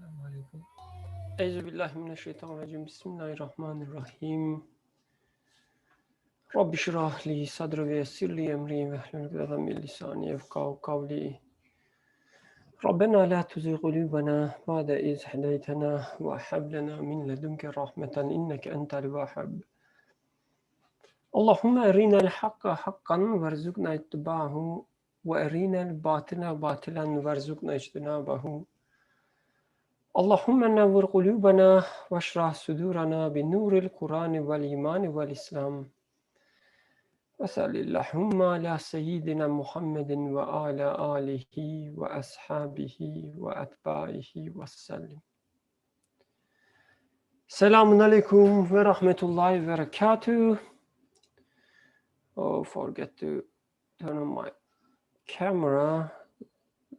Assalamualaikum. أعوذ بالله من الشيطان الرجيم بسم الله الرحمن الرحيم رب اشرح لي صدري ويسر لي أمري واحلل عقدة من لساني يفقهوا قولي ربنا لا تزغ قلوبنا بعد إذ هديتنا وهب لنا من لدنك رحمة إنك أنت الوهاب اللهم أرنا الحق حقا وارزقنا اتباعه وأرنا الباطل باطلا وارزقنا اجتنابه اللهم نور قلوبنا واشرح صدورنا بنور القرآن والإيمان والإسلام وصل اللهم على سيدنا محمد وعلى آله وأصحابه وأتباعه وسلم. Selamun alaikum ve rahmetullahi ve berekatuh. Oh, forget to turn on my camera.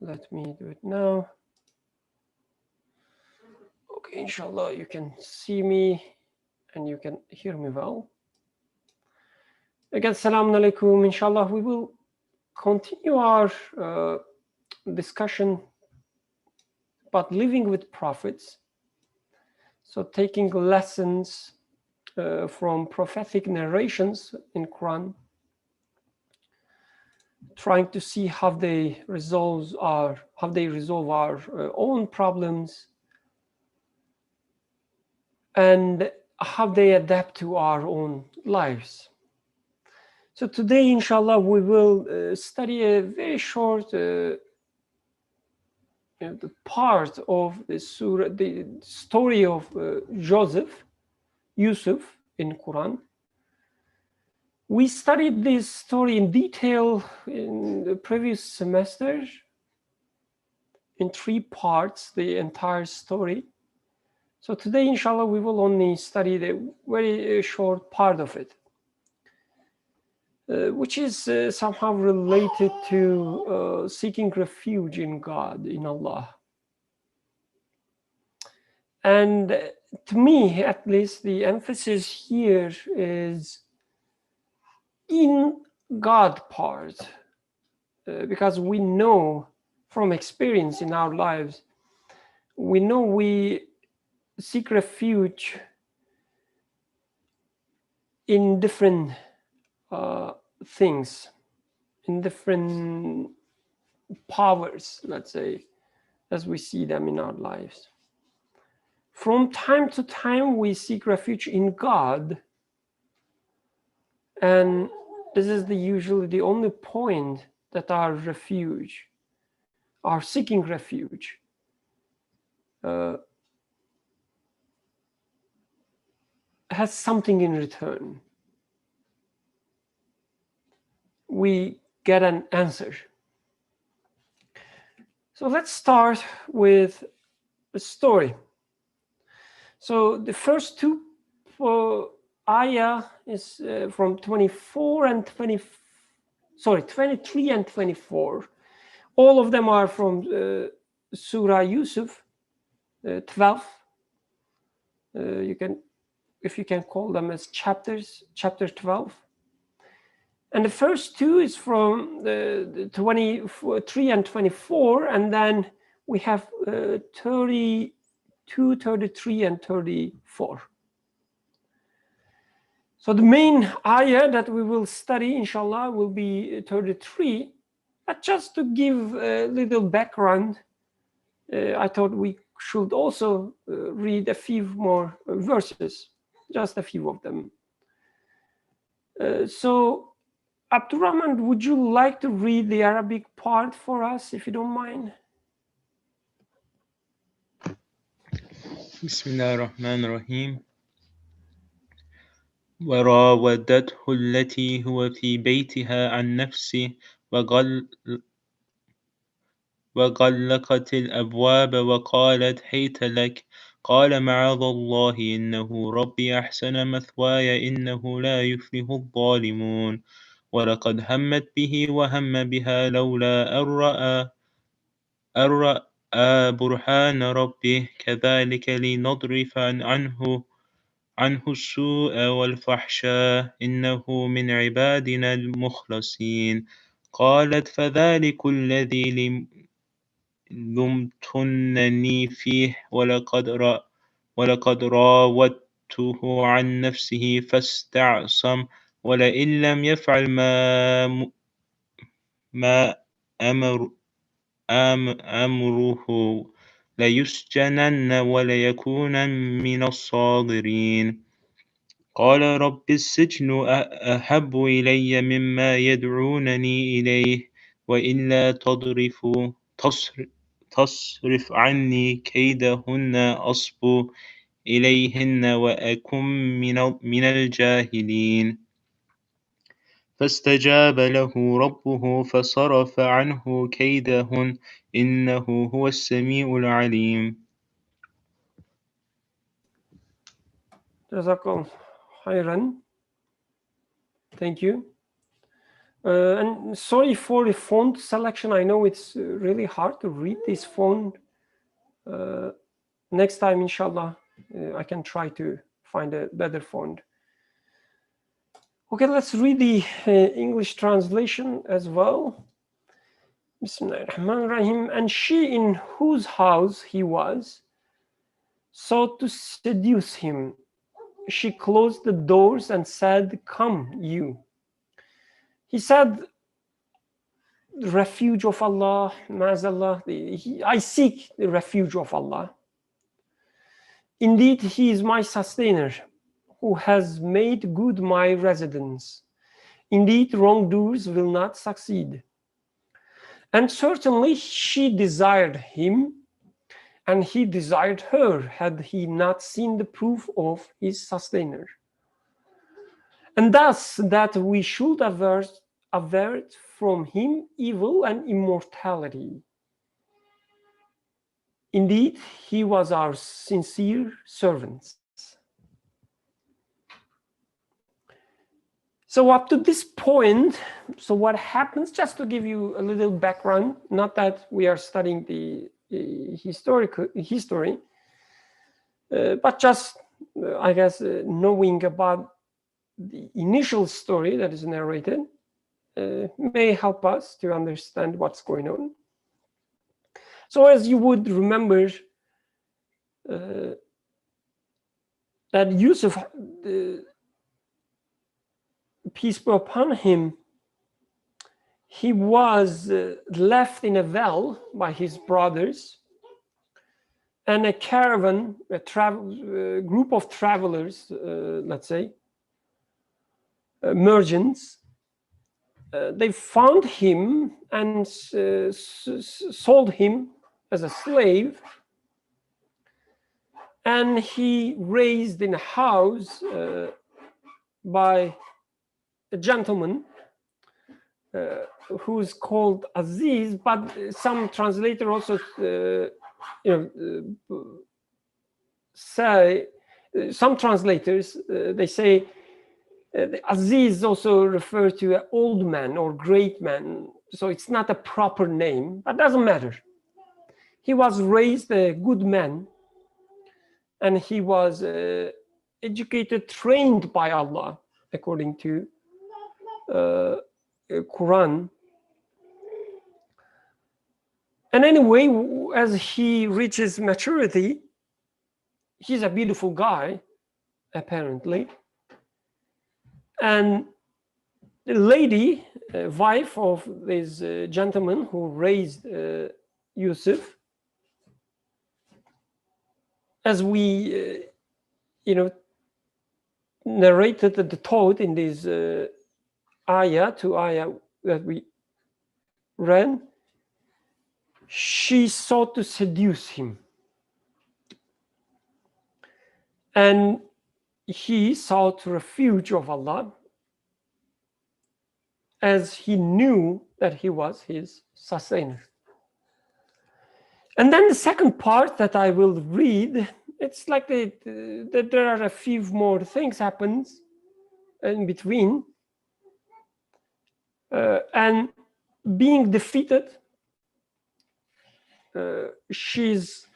Let me do it now. Okay, inshallah you can see me and you can hear me well. Again, Assalamu alaikum. Inshallah, we will continue our discussion about living with prophets. So taking lessons from prophetic narrations in Quran, trying to see how they resolve our own problems and how they adapt to our own lives. So today, inshallah, we will study a very short the part of the surah, the story of Yusuf in Quran. We studied this story in detail in the previous semester in 3 parts, the entire story. So today, inshallah, we will only study the very short part of it. Which is somehow related to seeking refuge in God, in Allah. And to me, at least, the emphasis here is in God part, because we know from experience in our lives, we know we seek refuge in different things, in different powers, let's say, as we see them in our lives. From time to time, we seek refuge in God, and this is usually the only point that our refuge, our seeking refuge, has something in return. We get an answer. So let's start with a story. So the first 2 ayah is from 23 and 24. All of them are from Surah Yusuf, 12. You can, if you can call them as chapters, chapter 12. And the first 2 is from the 23 and 24, and then we have 32, 33, and 34. So the main ayah that we will study, inshallah, will be 33. But just to give a little background, I thought we should also read a few more verses, just a few of them. So Abdurrahman, would you like to read the Arabic part for us, if you don't mind? بسم الله الرحمن الرحيم وراودته التي هو في بيتها عن نفسه وغلقت الأبواب وقالت هيت لك قال معاذ الله إنه ربي أحسن مثواي إنه لا يفلح الظالمون ولقد همت به وهم بها لولا أن رأى برهان ربه كذلك لنضرب عنه السوء والفحشاء إنه من عبادنا المخلصين قالت فذلك الذي لمتنني فيه ولقد راودته عن نفسه فاستعصم ولئن لم يفعل ما أمر أمره ليسجنن وليكون من الصاغرين قال رب السجن أحب إلي مما يدعونني إليه وإلا تصرف عني كيدهن أصب إليهن وأكن من الجاهلين فاستجاب له ربه فصرف عنه كيدهن إنه هو السميع العليم. Jazakallah khairan. Thank you. And sorry for the font selection. I know it's really hard to read this font. Next time, inshallah, I can try to find a better font. Okay, let's read the English translation as well. Bismillahirrahmanirrahim. And she in whose house he was sought to seduce him. She closed the doors and said, "Come, you." He said, "The refuge of Allah, Ma'azallah, I seek the refuge of Allah. Indeed, He is my sustainer, who has made good my residence. Indeed, wrongdoers will not succeed." And certainly she desired him, and he desired her, had he not seen the proof of his sustainer. And thus that we should avert from him evil and immortality. Indeed, he was our sincere servants. So up to this point, so what happens, just to give you a little background, not that we are studying the history, but just, I guess, knowing about the initial story that is narrated may help us to understand what's going on. So as you would remember, that Yusuf, peace be upon him, he was left in a well by his brothers, and a caravan, a group of travelers, let's say, merchants, they found him and sold him as a slave, and he raised in a house by a gentleman who's called Aziz, but some translator also say, some translators they say Aziz also refers to an old man or great man, so it's not a proper name, but doesn't matter. He was raised a good man, and he was educated, trained by Allah, according to Quran. And anyway, as he reaches maturity, he's a beautiful guy, apparently. And the lady, wife of this gentleman who raised Yusuf, as we, narrated the thought in this ayah, two ayah that we read, she sought to seduce him. And he sought refuge of Allah, as he knew that he was his sustainer. And then the second part that I will read, it's like that there are a few more things happens in between. And being defeated, she's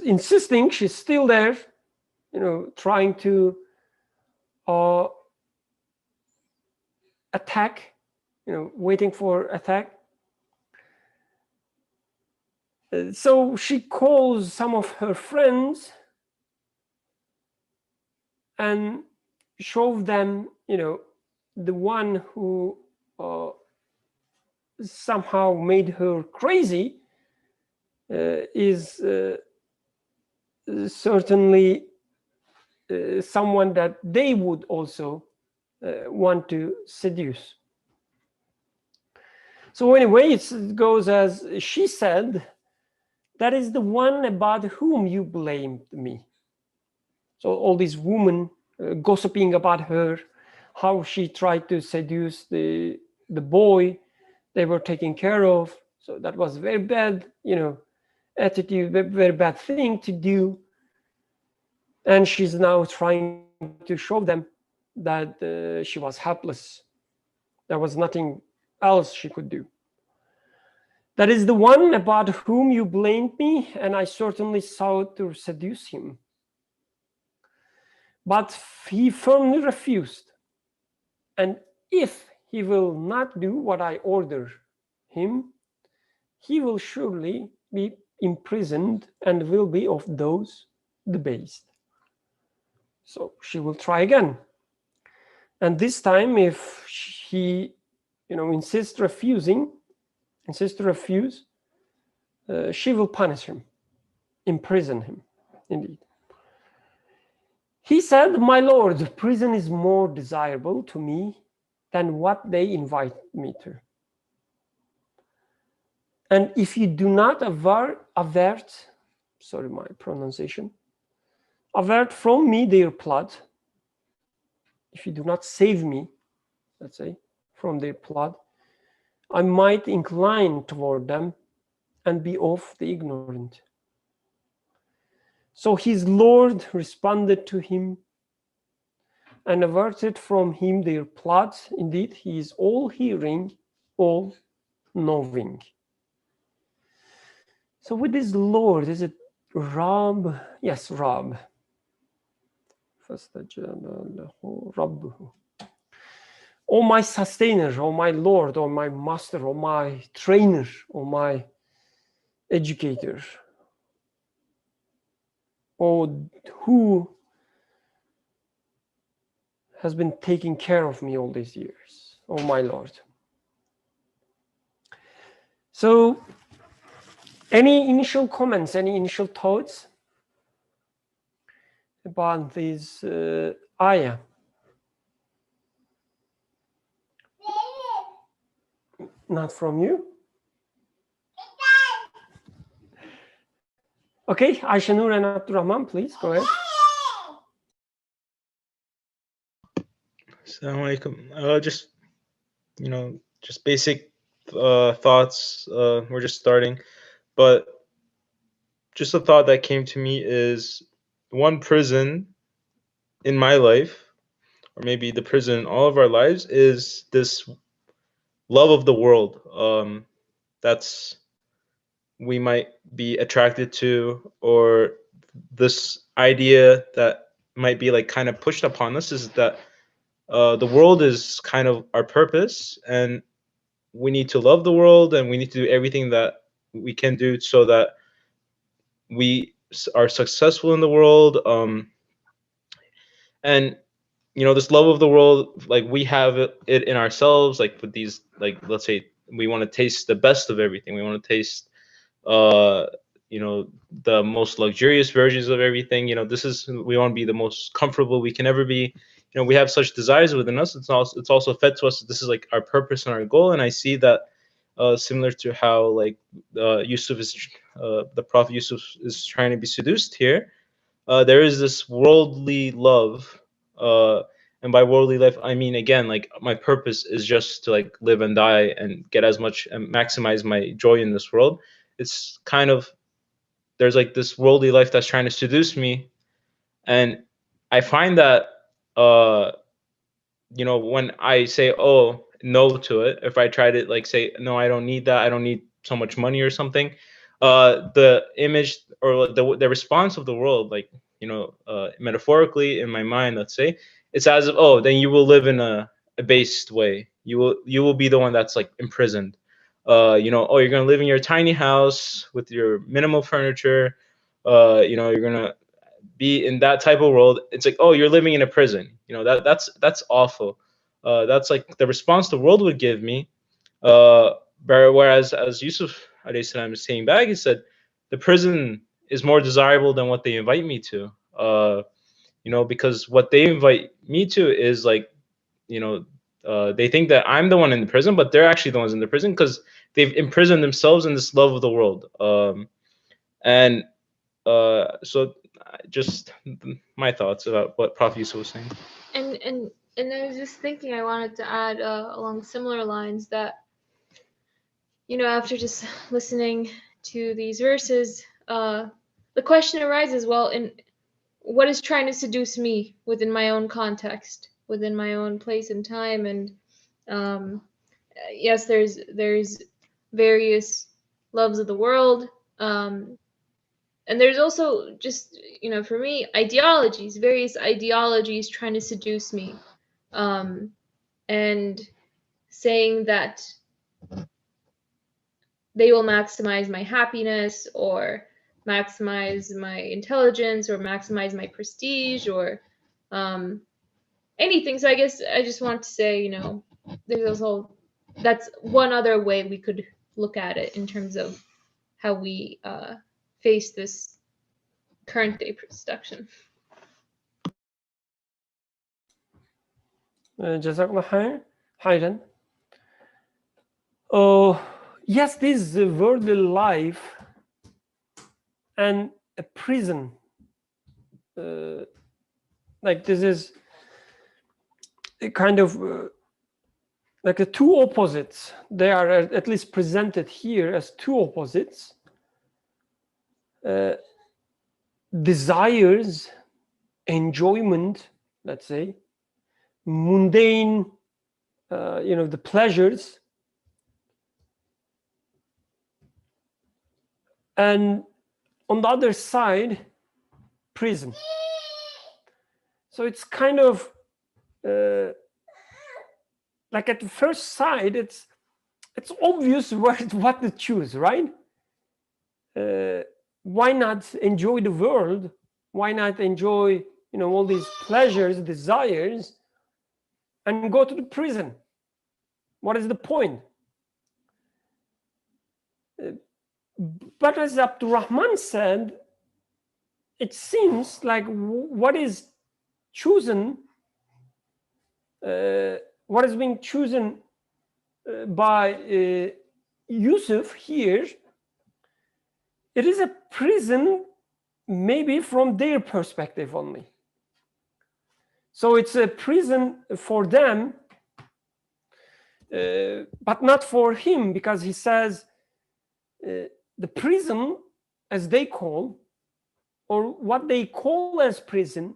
insisting, she's still there, trying to attack, waiting for attack. So she calls some of her friends and shows them, the one who somehow made her crazy is certainly someone that they would also want to seduce. So anyway, it goes as she said, "That is the one about whom you blamed me." So all these women gossiping about her, how she tried to seduce the boy they were taking care of. So that was very bad, attitude, very, very bad thing to do. And she's now trying to show them that she was helpless. There was nothing else she could do. "That is the one about whom you blamed me, and I certainly sought to seduce him. But he firmly refused. And if he will not do what I order him, he will surely be imprisoned and will be of those debased." So she will try again. And this time, if he, insists to refuse, she will punish him, imprison him, indeed. He said, "My lord, prison is more desirable to me than what they invite me to. And if you do not avert, sorry, my pronunciation, avert from me their plot, if you do not save me, let's say, from their plot, I might incline toward them and be of the ignorant." So his lord responded to him and averted from him their plot. Indeed, he is all hearing, all knowing. So with this Lord, is it Rab? Yes, Rab. "Oh my sustainer, oh my Lord, oh my master, oh my trainer, oh my educator, oh who has been taking care of me all these years, oh my Lord." So any initial comments, any initial thoughts about this ayah? Not from you? Okay, Aisha Nur and Abdurrahman, please go ahead. Assalamu alaikum. Just basic thoughts. We're just starting, but just a thought that came to me is one prison in my life, or maybe the prison in all of our lives, is this love of the world. That's we might be attracted to, or this idea that might be like kind of pushed upon us, is that the world is kind of our purpose, and we need to love the world, and we need to do everything that we can do so that we are successful in the world. And this love of the world, like we have it in ourselves, like with these, like let's say we want to taste the best of everything. We want to taste uh the most luxurious versions of everything. This is, we want to be the most comfortable we can ever be. We have such desires within us. It's also fed to us. This is like our purpose and our goal. And I see that similar to how like Yusuf is the Prophet Yusuf is trying to be seduced here. There is this worldly love, and by worldly life I mean, again, like my purpose is just to like live and die and get as much and maximize my joy in this world. It's kind of, there's like this worldly life that's trying to seduce me, and I find that uh when I say no to it, if I try to like say no, I don't need that, I don't need so much money or something, the image or the response of the world, like metaphorically in my mind, let's say, it's as if, then you will live in a based way, you will be the one that's like imprisoned. Oh, you're gonna live in your tiny house with your minimal furniture. You're gonna be in that type of world. It's like, oh, you're living in a prison. That's awful. That's like the response the world would give me. Uh, Whereas, as Yusuf alayhi salam is saying back, he said, the prison is more desirable than what they invite me to. Because what they invite me to is like, you know, they think that I'm the one in the prison, but they're actually the ones in the prison because they've imprisoned themselves in this love of the world. And so just my thoughts about what Prophet Yusuf was saying. And I was just thinking, I wanted to add along similar lines that, after just listening to these verses, the question arises, well, in what is trying to seduce me within my own context, within my own place and time? And um, yes, there's various loves of the world, and there's also just, for me, various ideologies trying to seduce me, and saying that they will maximize my happiness or maximize my intelligence or maximize my prestige or anything. So I guess I just want to say, there's also, that's one other way we could look at it in terms of how we face this current day seduction. جزاك الله خيرا. Oh, yes, this worldly life and a prison, like this is a kind of like the two opposites. They are at least presented here as two opposites. Desires, enjoyment, let's say, mundane, the pleasures, and on the other side, prison. So it's kind of like at the first sight, it's obvious what to choose, right? Why not enjoy the world? Why not enjoy, all these pleasures, desires, and go to the prison? What is the point? But as Abdurrahman said, it seems like what is chosen, what is being chosen by Yusuf here, it is a prison maybe from their perspective only. So it's a prison for them, but not for him, because he says the prison, as they call, or what they call as prison,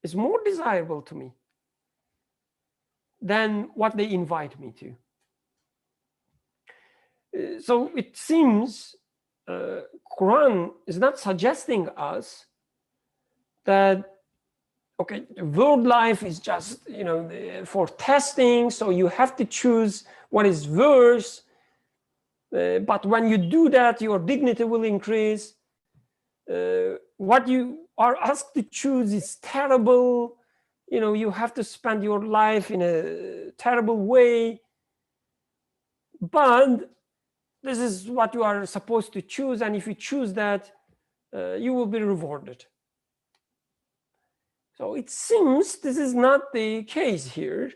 is more desirable to me than what they invite me to. So it seems Quran is not suggesting us that, okay, world life is just, for testing, so you have to choose what is worse. But when you do that, your dignity will increase. What you are asked to choose is terrible. You have to spend your life in a terrible way. But this is what you are supposed to choose. And if you choose that, you will be rewarded. So it seems this is not the case here.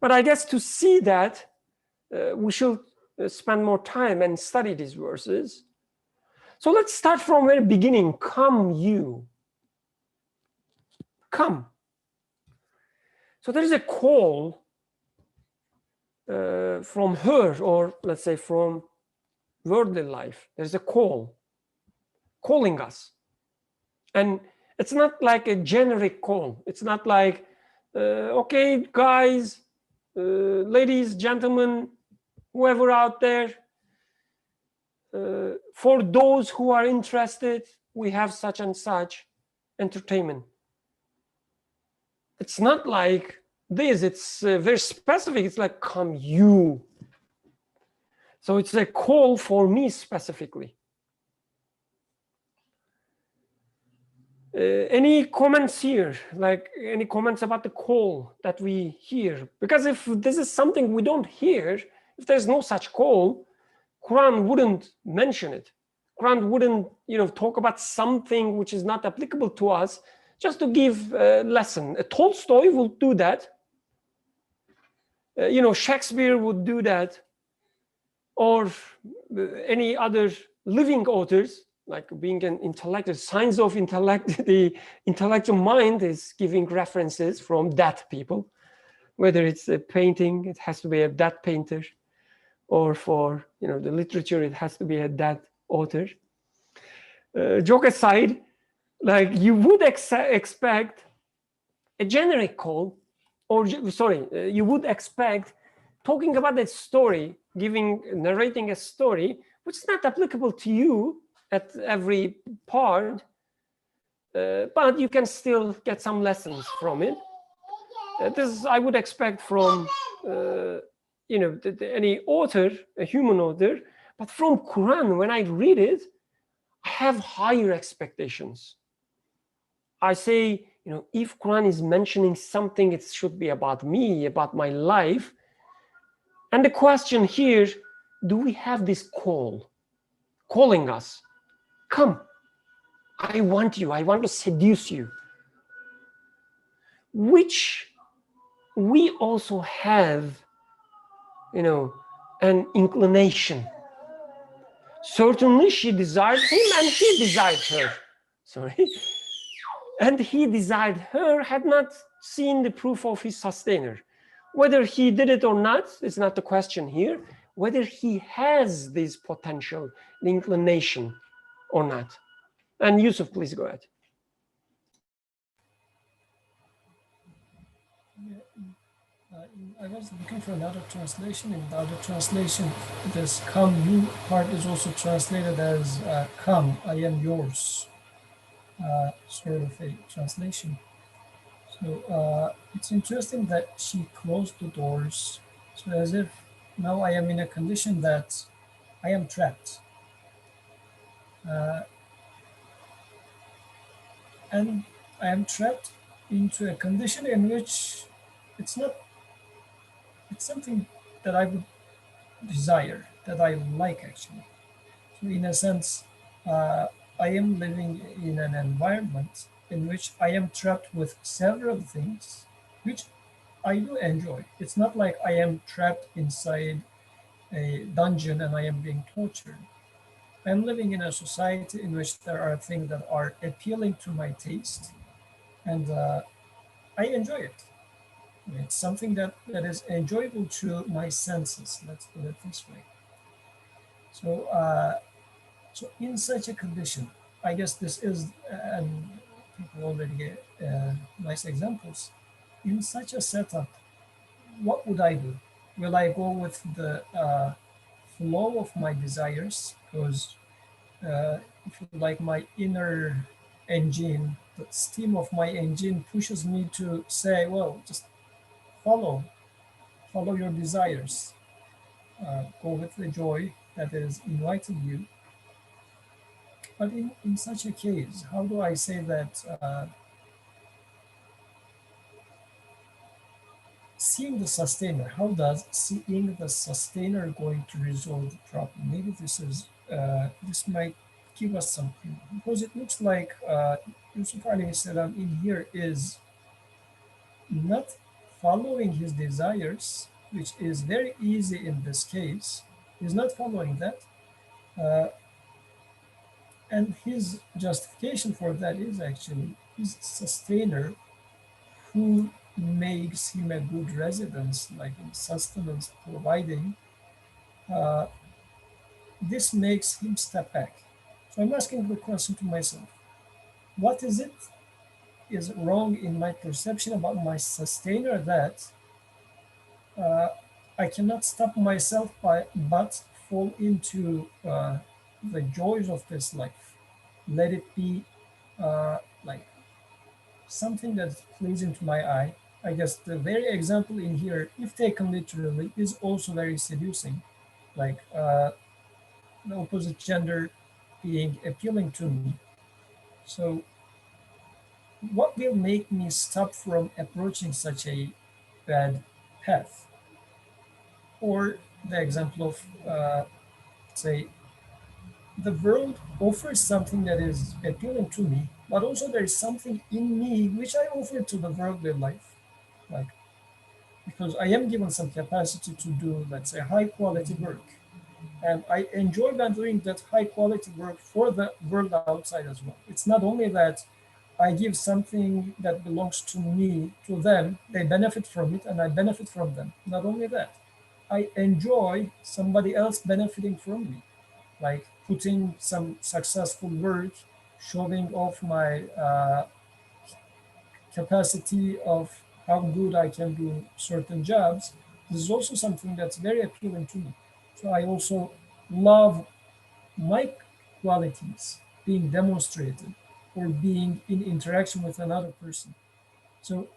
But I guess to see that, we should spend more time and study these verses. So let's start from the very beginning. Come you. Come. So there is a call from her, or let's say from worldly life. There's a call calling us. And it's not like a generic call. It's not like, okay, guys, ladies, gentlemen, whoever out there, for those who are interested, we have such and such entertainment. It's not like this. It's very specific. It's like, come you. So it's a call for me specifically. Any comments here? Like any comments about the call that we hear? Because if this is something we don't hear, if there's no such call, Quran wouldn't mention it. Quran wouldn't, talk about something which is not applicable to us just to give a lesson. Tolstoy will do that. Shakespeare would do that, or any other living authors, like being an intellectual, science of intellect, the intellectual mind is giving references from that people. Whether it's a painting, it has to be a that painter, or for the literature, it has to be a that author. Joke aside, like you would expect a generic call, or you would expect talking about a story, narrating a story, which is not applicable to you at every part, but you can still get some lessons from it. This I would expect from any author, a human author, but from Quran, when I read it, I have higher expectations. I say, if Quran is mentioning something, it should be about me, about my life. And the question here, do we have this call, calling us? Come, I want you, I want to seduce you. Which we also have, an inclination. Certainly she desired him and he desired her. Sorry. And he desired her, had not seen the proof of his sustainer. Whether he did it or not is not the question here. Whether he has this potential, the inclination or not. And Yusuf, please go ahead. I was looking for another translation. In the other translation, this "come you" part is also translated as "come, I am yours," sort of a translation. So it's interesting that she closed the doors, so as if now I am in a condition that I am trapped. And I am trapped into a condition in which it's something that I would desire, that I like actually. So in a sense, I am living in an environment in which I am trapped with several things, which I do enjoy. It's not like I am trapped inside a dungeon and I am being tortured. I'm living in a society in which there are things that are appealing to my taste, and I enjoy it. It's something that is enjoyable to my senses, let's put it this way. So in such a condition, I guess this is, and people already gave nice examples. In such a setup, what would I do? Will I go with the flow of my desires? Because if you like, my inner engine, the steam of my engine pushes me to say, well, just follow your desires. Go with the joy that is inviting you. But in such a case, how do I say that seeing the sustainer, how does seeing the sustainer going to resolve the problem? Maybe this might give us something, because it looks like Yusuf alayhi salam in here is not following his desires, which is very easy in this case. He's not following that. And his justification for that is actually his sustainer, who makes him a good residence, like in sustenance providing. This makes him step back. So I'm asking the question to myself, what is wrong in my perception about my sustainer that I cannot stop myself but fall into the joys of this life? Let it be like something that's pleasing to my eye. I guess the very example in here, if taken literally, is also very seducing. like the opposite gender being appealing to me. So, what will make me stop from approaching such a bad path? Or the example of, say, the world offers something that is appealing to me, but also there is something in me which I offer to the worldly life. Like, because I am given some capacity to do, let's say, high quality work. And I enjoy when doing that high quality work for the world outside as well. It's not only that I give something that belongs to me to them, they benefit from it, and I benefit from them. Not only that, I enjoy somebody else benefiting from me, like putting some successful work, showing off my capacity of how good I can do certain jobs. This is also something that's very appealing to me. So I also love my qualities being demonstrated or being in interaction with another person. So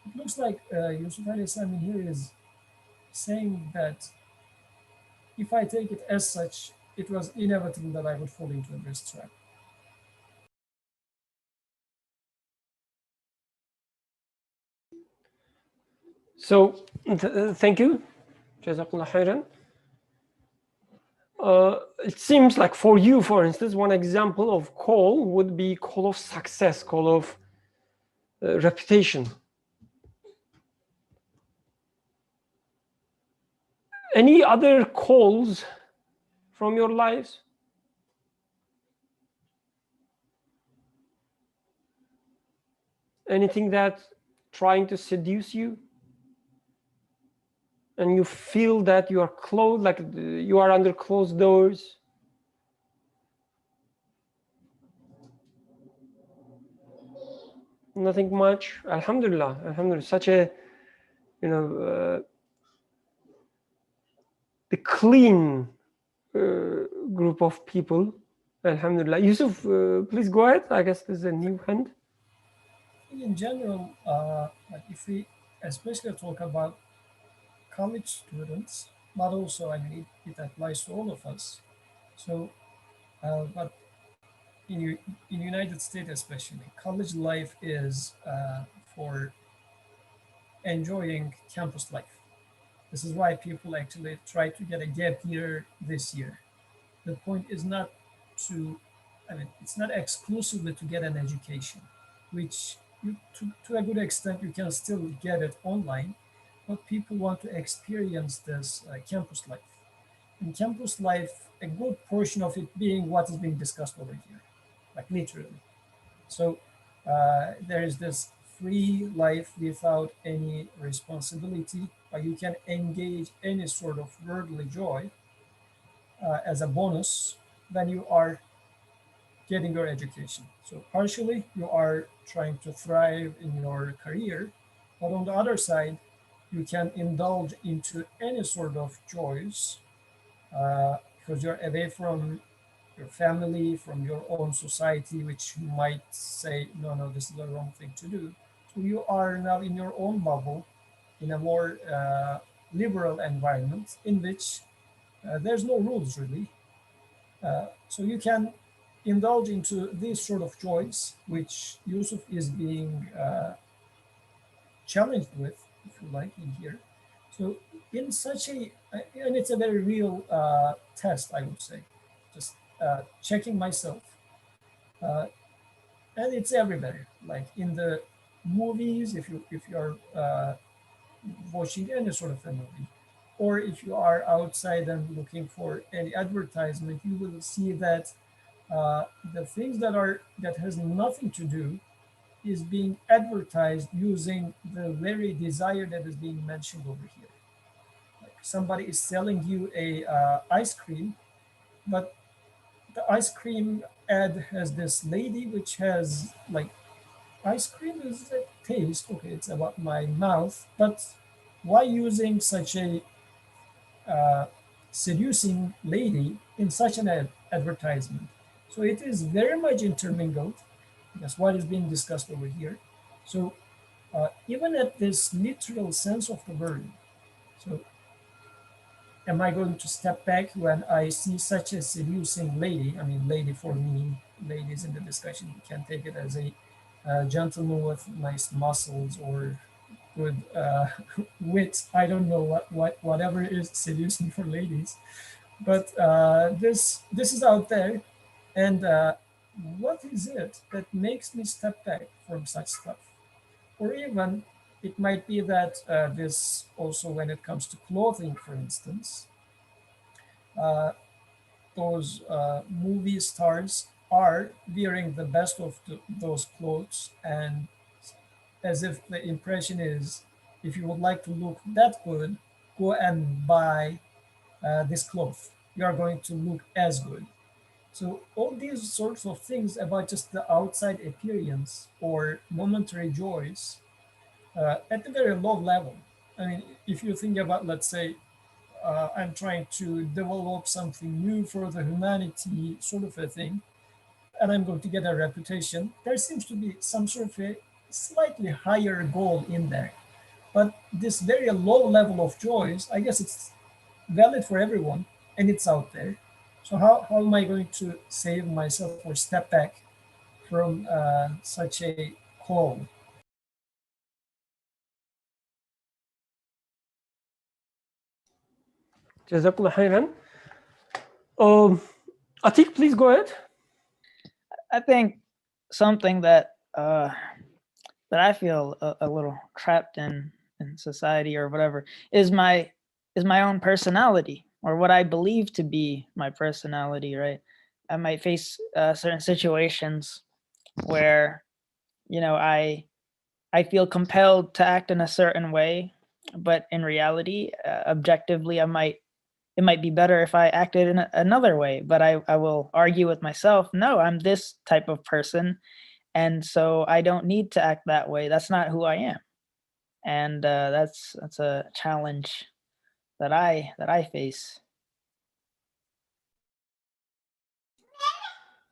it looks like Yusuf Ali Sami here is saying that if I take it as such, it was inevitable that I would fall into this trap. So thank you. Jazakallah khairan. It seems like for you, for instance, one example of call would be call of success, call of reputation. Any other calls from your lives? Anything that trying to seduce you? And you feel that you are closed, like you are under closed doors? Nothing much. Alhamdulillah, alhamdulillah. Such a, the clean group of people. Alhamdulillah. Yusuf, please go ahead. I guess there's a new hand. In general, like if we especially talk about college students, but also I mean it applies to all of us. So, but in United States especially, college life is for enjoying campus life. This is why people actually try to get a gap year this year. The point is not to, I mean, it's not exclusively to get an education, which to a good extent you can still get it online, but people want to experience this campus life. In campus life, a good portion of it being what is being discussed over here, like literally. So there is this free life without any responsibility, but you can engage any sort of worldly joy as a bonus when you are getting your education. So partially you are trying to thrive in your career, but on the other side, you can indulge into any sort of joys because you're away from your family, from your own society, which might say, no, no, this is the wrong thing to do. So you are now in your own bubble, in a more liberal environment in which there's no rules really. So you can indulge into these sort of joys, which Yusuf is being challenged with, if you like, in here. So in such a, and it's a very real test, I would say, just checking myself. Uh, and it's everywhere, like in the movies, if you're watching any sort of a movie, or if you are outside and looking for any advertisement, you will see that the things that has nothing to do is being advertised using the very desire that is being mentioned over here. Like somebody is selling you a ice cream, but the ice cream ad has this lady which has like ice cream is a taste. Okay, it's about my mouth, but why using such a uh, seducing lady in such an advertisement? So it is very much intermingled. That's what is being discussed over here. So even at this literal sense of the word, so am I going to step back when I see such a seducing lady? I mean, lady for me, ladies in the discussion, you can take it as a gentleman with nice muscles or good wit. I don't know whatever is seducing for ladies, but this is out there, and what is it that makes me step back from such stuff? Or even it might be that this also when it comes to clothing, for instance, uh, those movie stars are wearing the best of those clothes, and as if the impression is, if you would like to look that good, go and buy this cloth. You are going to look as good. So all these sorts of things about just the outside appearance or momentary joys at the very low level. I mean, if you think about, let's say, I'm trying to develop something new for the humanity, sort of a thing, and I'm going to get a reputation, there seems to be some sort of a slightly higher goal in there. But this very low level of joys, I guess it's valid for everyone and it's out there. So how am I going to save myself or step back from such a call? جزاكم الله خيرا. Atik, please go ahead. I think something that I feel a little trapped in society or whatever is my own personality, or what I believe to be my personality. Right, I might face certain situations where, you know, I feel compelled to act in a certain way, but in reality, objectively, it might be better if I acted in another way. But I will argue with myself, no, I'm this type of person, and so I don't need to act that way. That's not who I am, and that's a challenge that I face.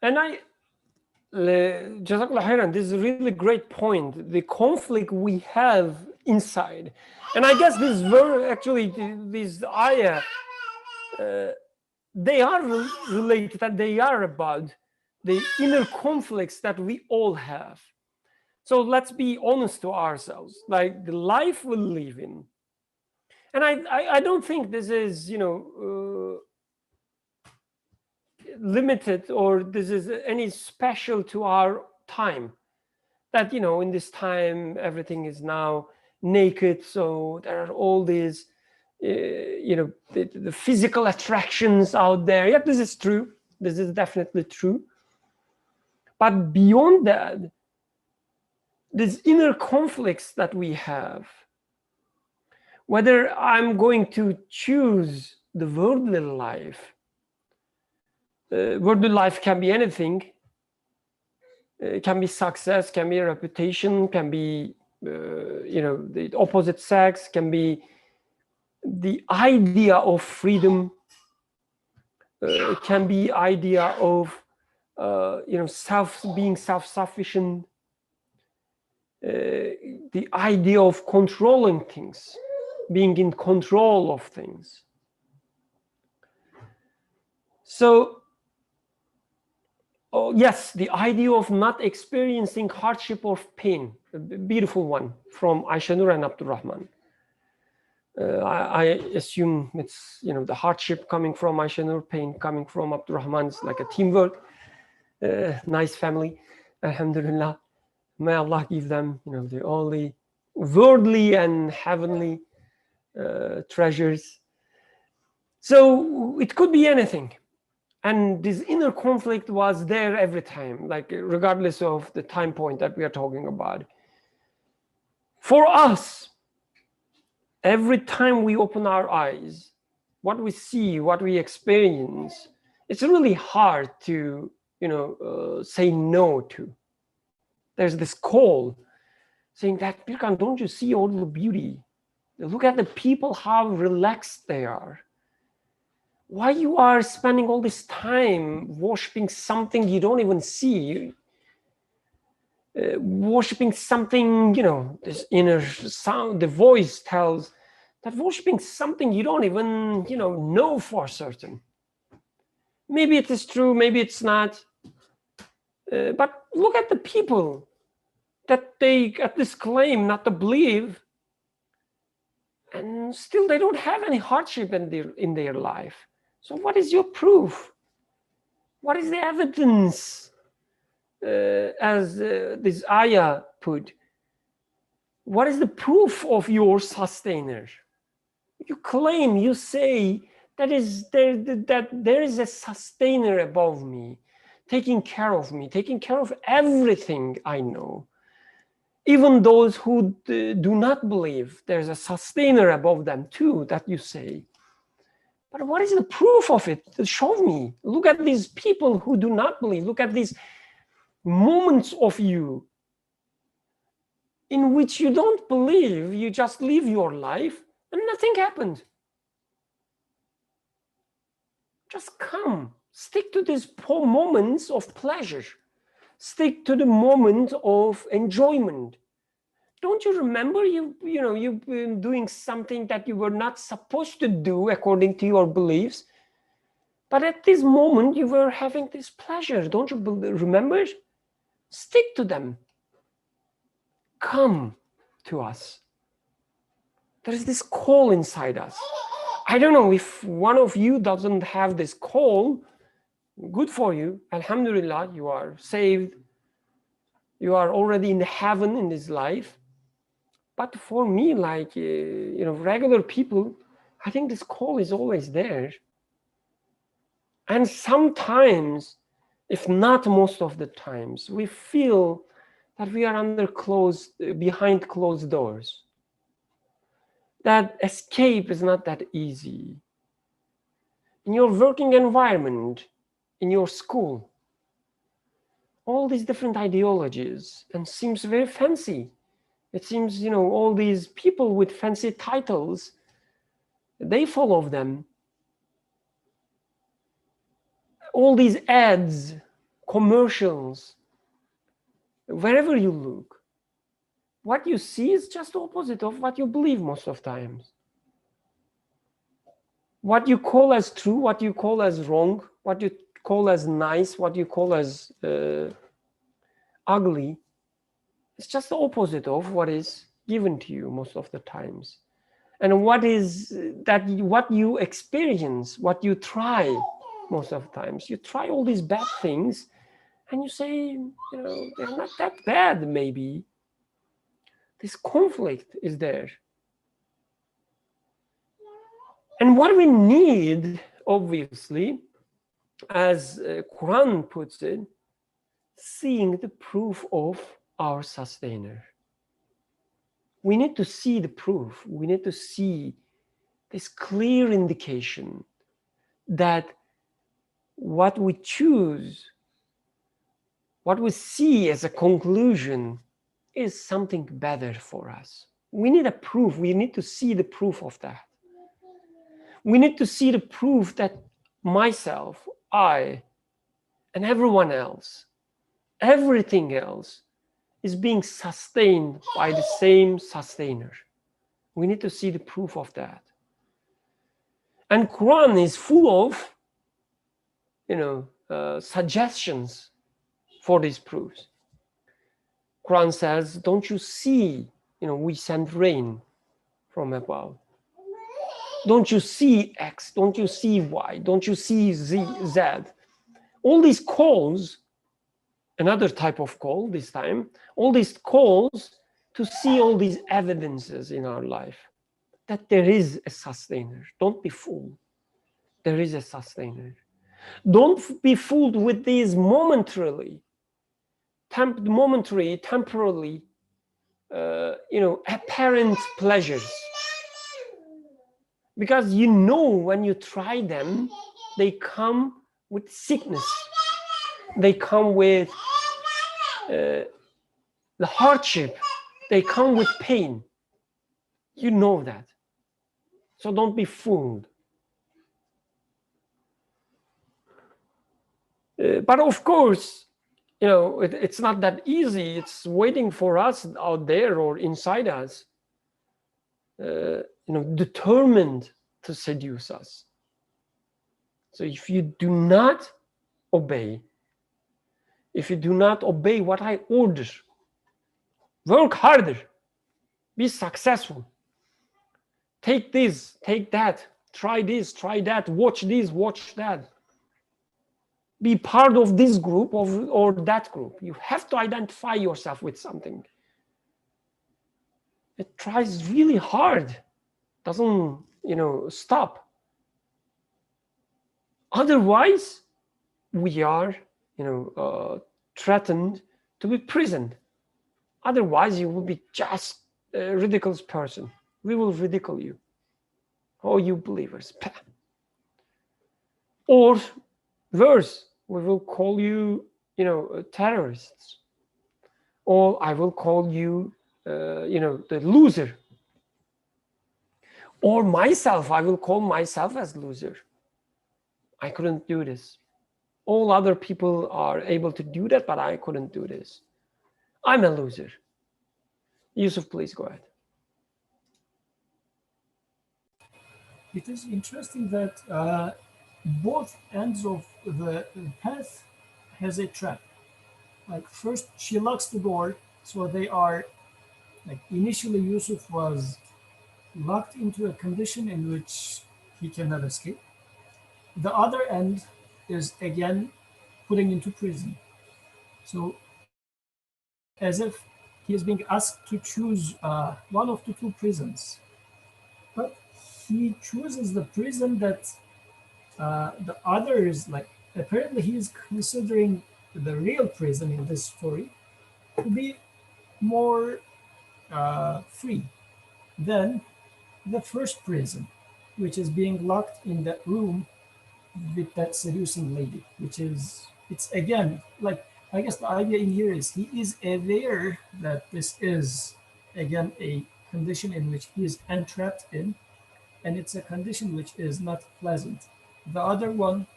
And جزاك الله خيرا, this is a really great point. The conflict we have inside, and I guess this verse actually, these ayah, they are related, and they are about the inner conflicts that we all have. So let's be honest to ourselves, like the life we live in. And I don't think this is, limited, or this is any special to our time, that, in this time, everything is now naked. So there are all these, the physical attractions out there. Yeah, this is true. This is definitely true. But beyond that, these inner conflicts that we have, whether I'm going to choose the worldly life. Worldly life can be anything. It can be success, can be reputation, can be, the opposite sex, can be the idea of freedom, can be idea of, being self-sufficient, the idea of controlling things, being in control of things. So, yes, the idea of not experiencing hardship or pain, a beautiful one from Aisha Nur and Abdul Rahman. I assume it's, the hardship coming from Aisha Nur, pain coming from Abdul Rahman. It's like a teamwork. Nice family, alhamdulillah. May Allah give them, the only worldly and heavenly treasures. So it could be anything. And this inner conflict was there every time, like regardless of the time point that we are talking about. For us, every time we open our eyes, what we see, what we experience, it's really hard to, say no to. There's this call saying that, Birkan, don't you see all the beauty? Look at the people, how relaxed they are. Why you are spending all this time worshiping something you don't even see? Worshiping something, this inner sound, the voice tells that worshiping something you don't even, know for certain. Maybe it is true, maybe it's not. But look at the people that they got this claim not to believe, and still they don't have any hardship in their life. So what is your proof? What is the evidence? As this ayah put, what is the proof of your sustainer? You claim, you say that there is a sustainer above me, taking care of me, taking care of everything I know. Even those who do not believe, there's a sustainer above them too, that you say. But what is the proof of it? Show me. Look at these people who do not believe. Look at these moments of you in which you don't believe, you just live your life and nothing happened. Just come, stick to these moments of pleasure, stick to the moment of enjoyment. Don't you remember you've been doing something that you were not supposed to do according to your beliefs, but at this moment you were having this pleasure? Don't you remember? Stick to them. Come to us. There is this call inside us. I don't know if one of you doesn't have this call. Good for you. Alhamdulillah, you are saved. You are already in heaven in this life. But for me, like, regular people, I think this call is always there. And sometimes, if not most of the times, we feel that we are behind closed doors. That escape is not that easy. In your working environment, in your school, all these different ideologies, and seems very fancy. It seems, all these people with fancy titles, they follow them. All these ads, commercials, wherever you look, what you see is just the opposite of what you believe most of times. What you call as true, what you call as wrong, what you call as nice, what you call as ugly, it's just the opposite of what is given to you most of the times. And what you experience, what you try most of the times. You try all these bad things and you say, they're not that bad maybe. This conflict is there. And what we need, obviously, as Quran puts it, seeing the proof of our sustainer. We need to see the proof. We need to see this clear indication that what we choose, what we see as a conclusion, is something better for us. We need a proof. We need to see the proof of that. We need to see the proof that myself, I, and everyone else, everything else, is being sustained by the same sustainer. We need to see the proof of that. And Quran is full of, suggestions for these proofs. Quran says, don't you see, we send rain from above. Don't you see X? Don't you see Y? Don't you see Z? All these calls, another type of call this time, all these calls to see all these evidences in our life that there is a sustainer. Don't be fooled. There is a sustainer. Don't be fooled with these temporarily, apparent pleasures. Because when you try them, they come with sickness. They come with the hardship. They come with pain. You know that. So don't be fooled. But of course, it's not that easy. It's waiting for us out there or inside us. determined to seduce us. So if you do not obey, what I order, work harder, be successful, take this, take that, try this, try that, watch this, watch that, be part of this group or that group. You have to identify yourself with something. It tries really hard, doesn't stop. Otherwise, we are threatened to be imprisoned. Otherwise, you will be just a ridiculous person. We will ridicule you. Oh, you believers. Or worse, we will call you, terrorists. Or I will call you, the loser. Or myself, I will call myself as loser. I couldn't do this. All other people are able to do that, but I couldn't do this. I'm a loser. Yusuf, please go ahead. It is interesting that both ends of the path has a trap. Like first, she locks the door, so they are like initially Yusuf was locked into a condition in which he cannot escape. The other end is again putting into prison. So as if he is being asked to choose one of the two prisons, but he chooses the prison that the other is like. Apparently, he is considering the real prison in this story to be more free than the first prison, which is being locked in that room with that seducing lady, it's again, like, I guess the idea in here is he is aware that this is, again, a condition in which he is entrapped in, and it's a condition which is not pleasant. The other one,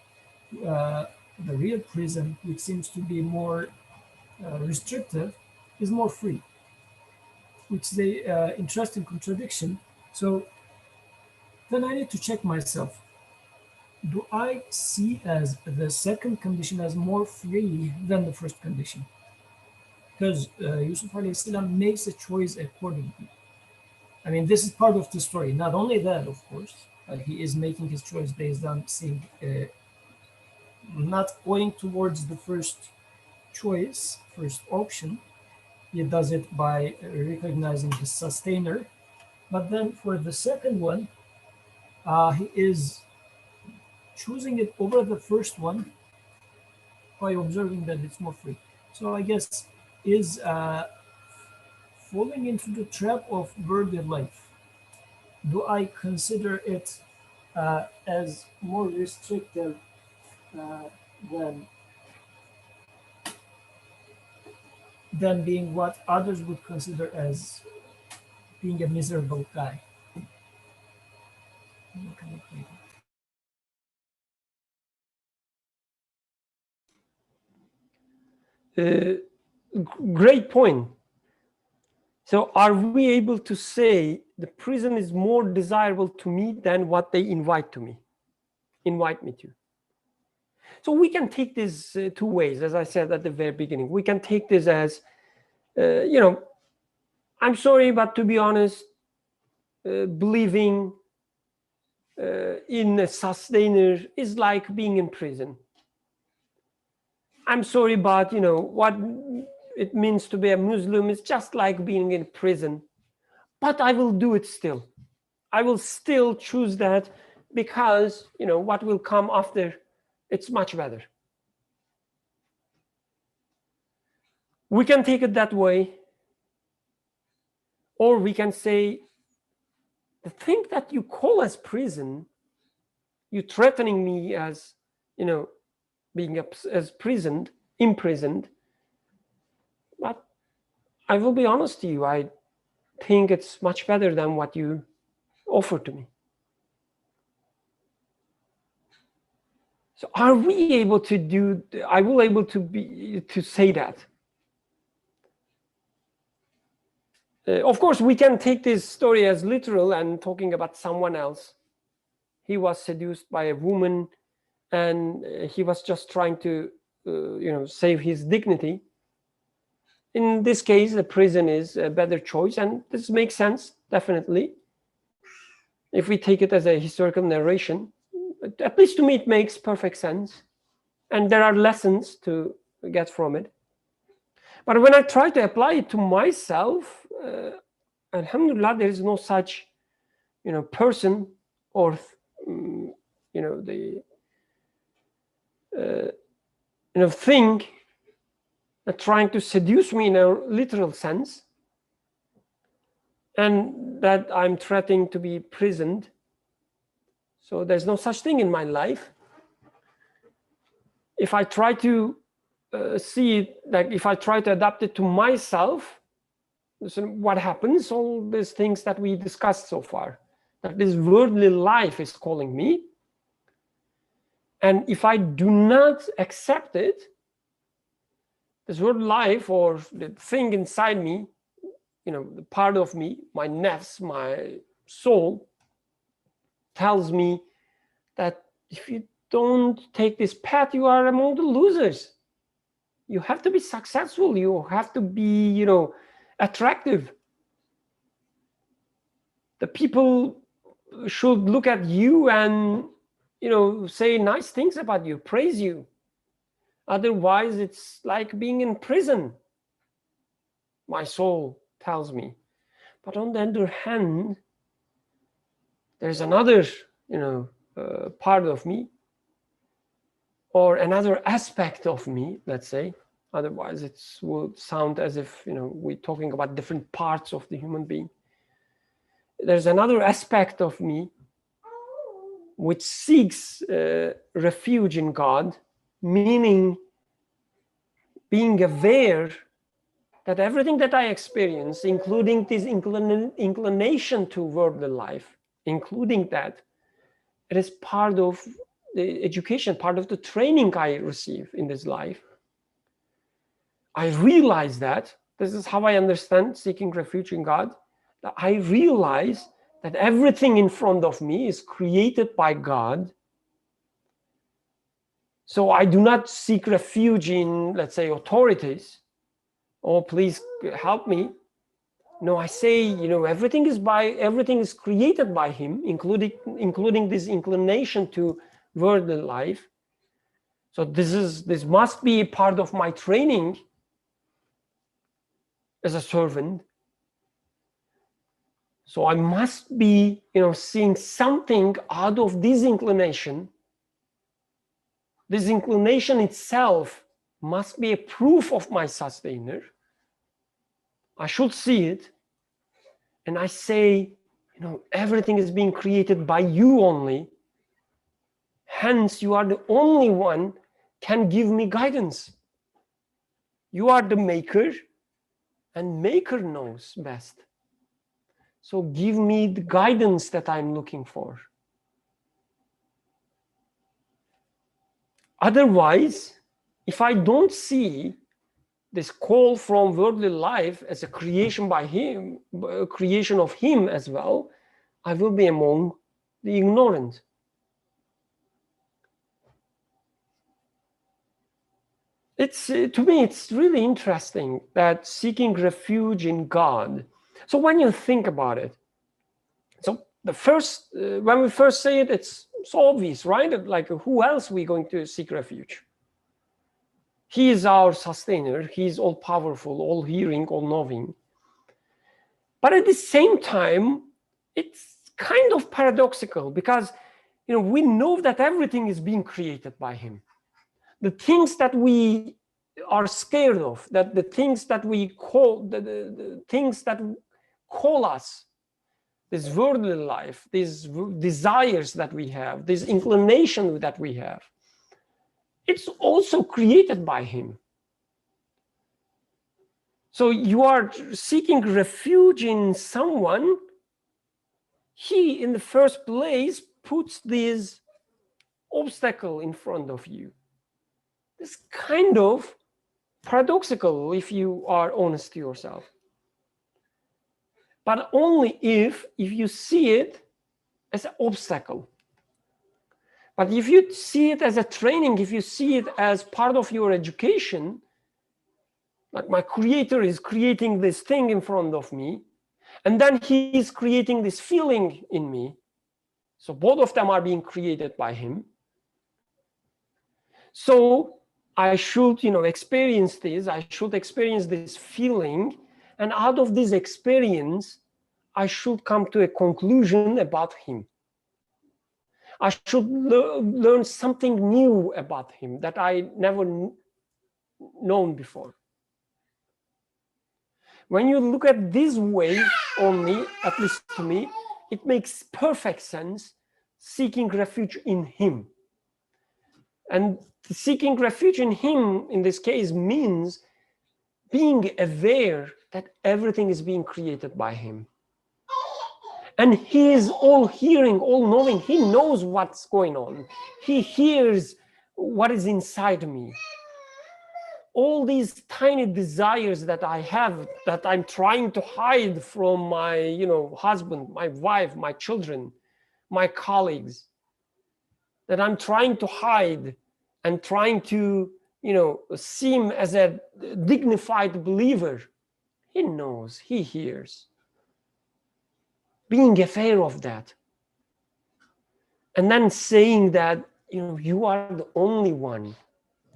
the real prison, which seems to be more restrictive, is more free, which is a interesting contradiction. So then I need to check myself. Do I see as the second condition as more free than the first condition? Because Yusuf alayhi salam makes a choice accordingly. I mean, this is part of the story. Not only that, of course, he is making his choice based on seeing, not going towards the first choice, first option. He does it by recognizing his sustainer. But then for the second one, he is choosing it over the first one by observing that it's more free. So I guess is falling into the trap of worldly life. Do I consider it as more restrictive uh, than being what others would consider as being a miserable guy? Great point. So are we able to say the prison is more desirable to me than what they invite me to? So we can take this two ways, as I said at the very beginning. We can take this as, I'm sorry, but to be honest, believing in a sustainer is like being in prison. I'm sorry, but what it means to be a Muslim is just like being in prison. But I will do it still. I will still choose that because what will come after, it's much better. We can take it that way, or we can say the thing that you call as prison, you threatening me as being as imprisoned, but I will be honest to you, I think it's much better than what you offer to me. So are we able to do, I will able to say that? Of course, we can take this story as literal and talking about someone else. He was seduced by a woman, and he was just trying to, save his dignity. In this case, the prison is a better choice, and this makes sense, definitely. If we take it as a historical narration, at least to me, it makes perfect sense. And there are lessons to get from it. But when I try to apply it to myself, alhamdulillah, there is no such, person or, the, thing that trying to seduce me in a literal sense, and that I'm threatening to be imprisoned. So there's no such thing in my life. If I try to see it, like if I try to adapt it to myself, so what happens? All these things that we discussed so far, that this worldly life is calling me. And if I do not accept it, this worldly life or the thing inside me, the part of me, my nafs, my soul, tells me that if you don't take this path, you are among the losers. You have to be successful. You have to be, attractive. The people should look at you and, say nice things about you, praise you. Otherwise, it's like being in prison, my soul tells me. But on the other hand, there's another, part of me, or another aspect of me, let's say. Otherwise, it would sound as if, we're talking about different parts of the human being. There's another aspect of me which seeks refuge in God, meaning being aware that everything that I experience, including this inclination to worldly life, including that, it is part of the education, part of the training I receive in this life. I realize that, this is how I understand seeking refuge in God, that I realize that everything in front of me is created by God. So I do not seek refuge in, let's say, authorities. Oh, please help me. No, I say, everything is created by Him, including this inclination to worldly life. So this must be a part of my training as a servant. So I must be, seeing something out of this inclination. This inclination itself must be a proof of my sustainer. I should see it. And I say, everything is being created by you only. Hence, you are the only one can give me guidance. You are the maker, and maker knows best. So give me the guidance that I'm looking for. Otherwise, if I don't see this call from worldly life as a creation by Him, a creation of Him as well, I will be among the ignorant. To me, it's really interesting that seeking refuge in God. So when you think about it, so when we first say it, it's so obvious, right? Like, who else are we going to seek refuge? He is our sustainer. He is all powerful, all hearing, all knowing. But at the same time, it's kind of paradoxical because, we know that everything is being created by Him. The things that we are scared of, that the things that we call, the things that call us, this worldly life, these desires that we have, this inclination that we have, it's also created by Him. So you are seeking refuge in someone. He, in the first place, puts this obstacle in front of you. This kind of paradoxical if you are honest to yourself. but only if you see it as an obstacle. But if you see it as a training, if you see it as part of your education, like my creator is creating this thing in front of me, and then he is creating this feeling in me. So both of them are being created by him. So I should, experience this. I should experience this feeling. And out of this experience, I should come to a conclusion about him. I should learn something new about him that I never known before. When you look at this way only, at least to me, it makes perfect sense, seeking refuge in him. And seeking refuge in him, in this case, means being aware that everything is being created by him. And he is all hearing, all knowing. He knows what's going on. He hears what is inside me. All these tiny desires that I have, that I'm trying to hide from my, husband, my wife, my children, my colleagues, that I'm trying to hide and trying to, seem as a dignified believer. He knows, he hears. Being aware of that. And then saying that, you are the only one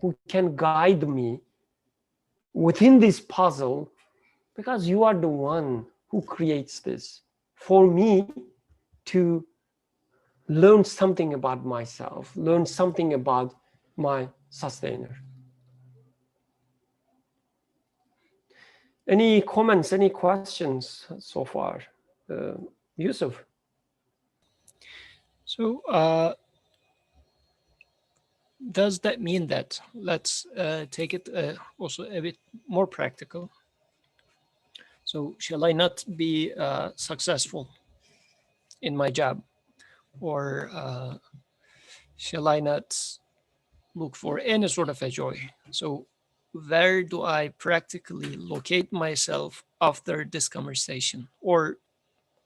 who can guide me within this puzzle, because you are the one who creates this for me to learn something about myself, learn something about my sustainer. Any comments, any questions so far? Yusuf? So does that mean that, let's take it also a bit more practical. So shall I not be successful in my job? Or shall I not look for any sort of a joy? So where do I practically locate myself after this conversation? Or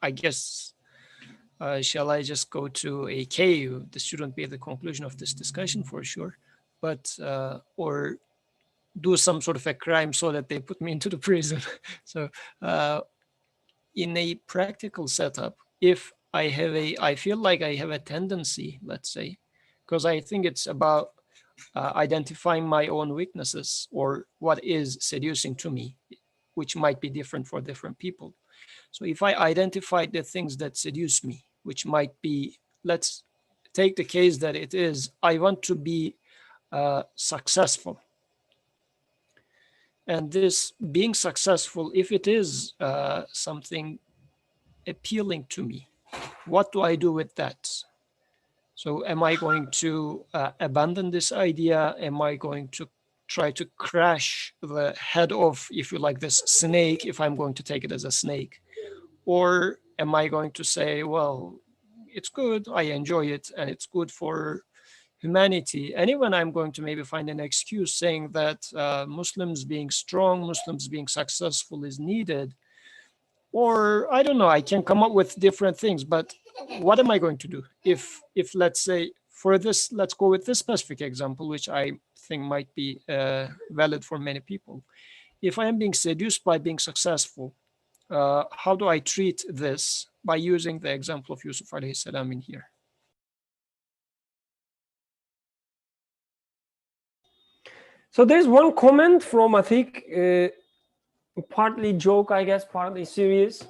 I guess, shall I just go to a cave? This shouldn't be the conclusion of this discussion for sure, but or do some sort of a crime so that they put me into the prison. So in a practical setup, if I feel like I have a tendency, let's say, because I think it's about identifying my own weaknesses or what is seducing to me, which might be different for different people. So if I identify the things that seduce me, which might be, let's take the case that it is, I want to be successful. And this being successful, if it is something appealing to me, what do I do with that? So am I going to abandon this idea? Am I going to try to crash the head of, if you like, this snake, if I'm going to take it as a snake? Or am I going to say, well, it's good, I enjoy it, and it's good for humanity? And even I'm going to maybe find an excuse saying that Muslims being strong, Muslims being successful is needed. Or I don't know, I can come up with different things, but what am I going to do? If let's say, for this, let's go with this specific example, which I think might be valid for many people. If I am being seduced by being successful, how do I treat this? By using the example of Yusuf alayhi salam in here. So there's one comment from, I think, partly joke, I guess, partly serious.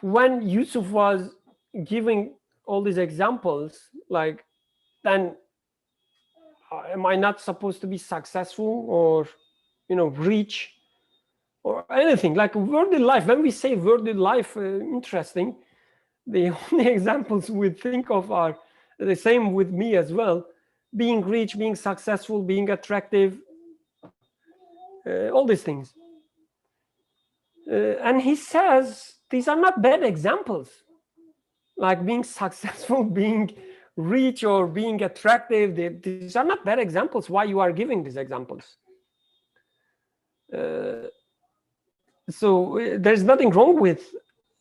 When Yusuf was giving all these examples, like, then am I not supposed to be successful or, rich or anything? Like worldly life, when we say worldly life, interesting, the only examples we think of are the same with me as well. Being rich, being successful, being attractive, all these things. And he says these are not bad examples. Like being successful, being rich, or being attractive, these are not bad examples. Why you are giving these examples? So there's nothing wrong with,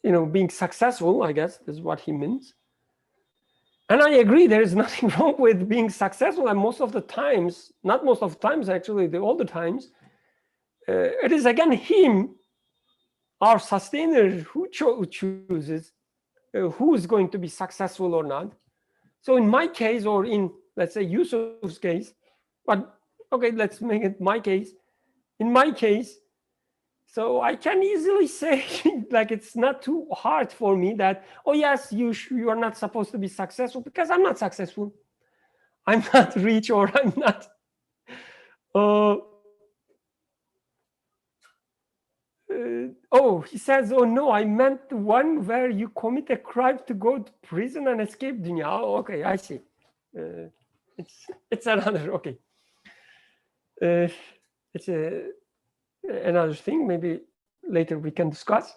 being successful, I guess is what he means. And I agree, there is nothing wrong with being successful. And most of the times, not most of the times, actually, all the times, it is again him, our sustainer, who chooses who is going to be successful or not. So in my case, or in, let's say, Yusuf's case, but okay, let's make it my case. In my case, so I can easily say, like, it's not too hard for me that, oh yes, you are not supposed to be successful, because I'm not successful. I'm not rich, or I'm not. Oh, he says, oh no, I meant the one where you commit a crime to go to prison and escape dunya. Oh, okay, I see. It's another, okay. It's another thing. Maybe later we can discuss.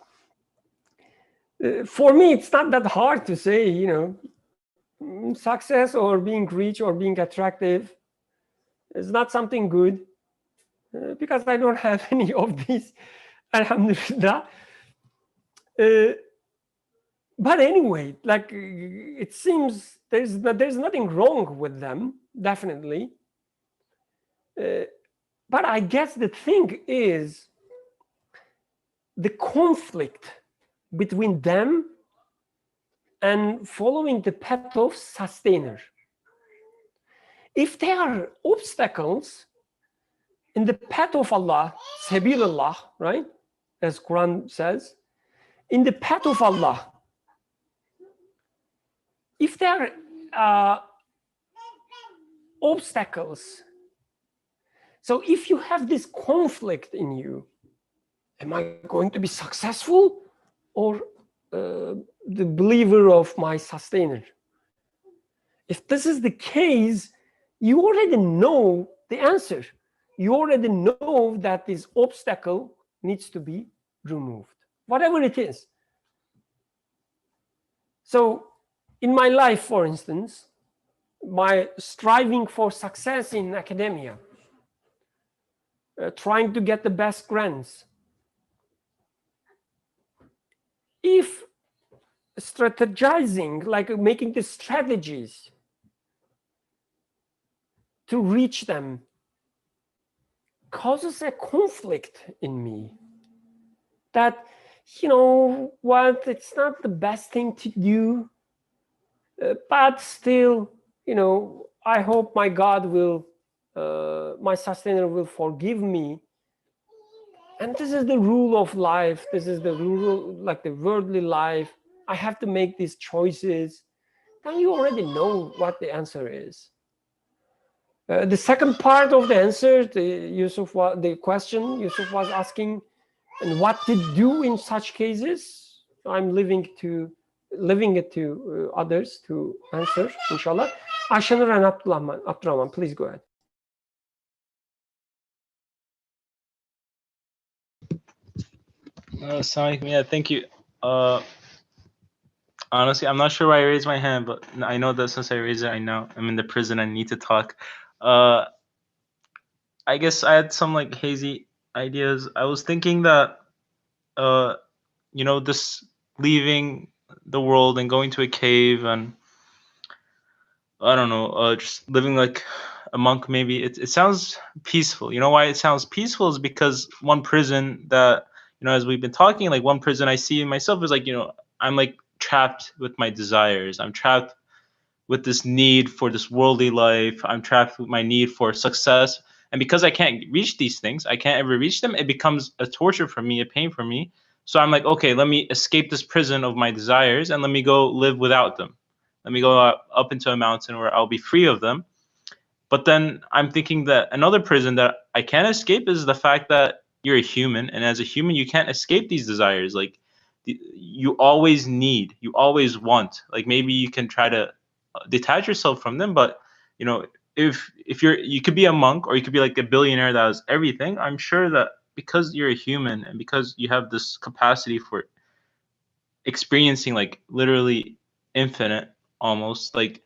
For me, it's not that hard to say, success or being rich or being attractive is not something good, because I don't have any of these, alhamdulillah. But anyway, like, it seems there's nothing wrong with them, definitely. But I guess the thing is the conflict between them and following the path of sustainer. If there are obstacles in the path of Allah, Sabilullah, right? As Quran says, in the path of Allah, if there are obstacles, so if you have this conflict in you, am I going to be successful or the believer of my sustainer? If this is the case, you already know the answer. You already know that this obstacle needs to be removed, whatever it is. So in my life, for instance, my striving for success in academia, trying to get the best grants, if strategizing, like making the strategies to reach them, causes a conflict in me, that, what, it's not the best thing to do, but still, I hope my God will, my sustainer will forgive me. And this is the rule of life. This is the rule, like the worldly life. I have to make these choices. Then you already know what the answer is. The second part of the answer, the question Yusuf was asking, and what to do in such cases, I'm leaving it to others to answer, inshallah. Ashanur and Abdurrahman, please go ahead. Yeah, thank you. Honestly, I'm not sure why I raised my hand, but I know that since I raised it, I know I'm in the prison. I need to talk. I guess I had some like hazy ideas. I was thinking that, this leaving the world and going to a cave and I don't know, just living like a monk. Maybe it sounds peaceful. You know why it sounds peaceful is because one prison that, as we've been talking, like one prison I see in myself is like, I'm like trapped with my desires. I'm trapped with this need for this worldly life. I'm trapped with my need for success. And because I can't reach these things, I can't ever reach them, it becomes a torture for me, a pain for me. So I'm like, okay, let me escape this prison of my desires and let me go live without them. Let me go up into a mountain where I'll be free of them. But then I'm thinking that another prison that I can't escape is the fact that you're a human. And as a human, you can't escape these desires. Like, you always need, you always want. Like, maybe you can try to detach yourself from them, but if you could be a monk or you could be like a billionaire that has everything. I'm sure that because you're a human and because you have this capacity for experiencing like literally infinite, almost, like,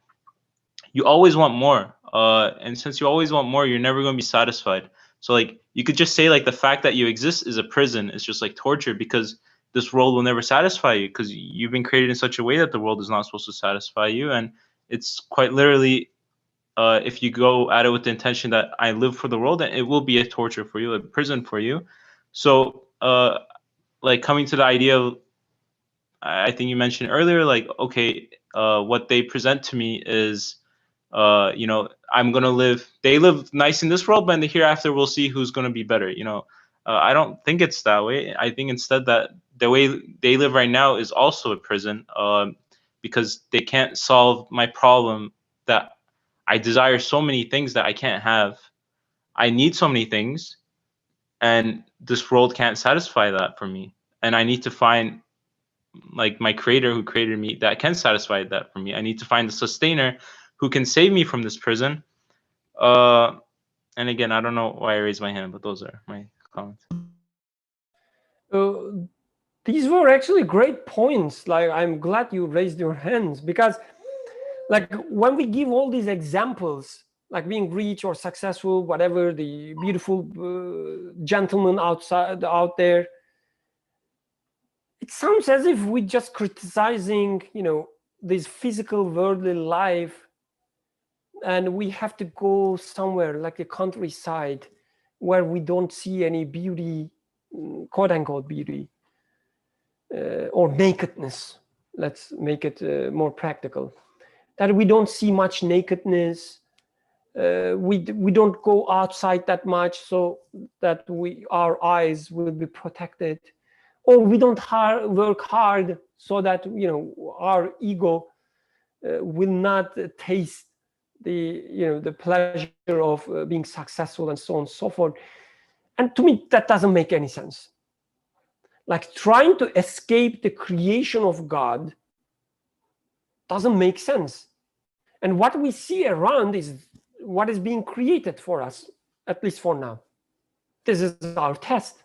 you always want more, and since you always want more, you're never going to be satisfied. So like you could just say like the fact that you exist is a prison. It's just like torture, because this world will never satisfy you, because you've been created in such a way that the world is not supposed to satisfy you. And it's quite literally, if you go at it with the intention that I live for the world, then it will be a torture for you, a prison for you. So like coming to the idea of, I think you mentioned earlier, like, okay, what they present to me is, you know, I'm gonna live. They live nice in this world, but in the hereafter, we'll see who's gonna be better. You know, I don't think it's that way. I think instead that the way they live right now is also a prison, because they can't solve my problem that I desire so many things that I can't have. I need so many things, and this world can't satisfy that for me. And I need to find like my creator who created me that can satisfy that for me. I need to find the sustainer who can save me from this prison. And again, I don't know why I raised my hand, but those are my comments. These were actually great points. Like, I'm glad you raised your hands, because like when we give all these examples, like being rich or successful, whatever, the beautiful gentleman out there, it sounds as if we're just criticizing, you know, this physical worldly life, and we have to go somewhere like the countryside where we don't see any beauty, quote unquote beauty, or nakedness. Let's make it more practical. That we don't see much nakedness. We don't go outside that much, so that our eyes will be protected, or we don't work hard so that, you know, our ego will not taste the, you know, the pleasure of being successful, and so on and so forth. And to me, that doesn't make any sense. Like trying to escape the creation of God doesn't make sense. And what we see around is what is being created for us, at least for now. This is our test.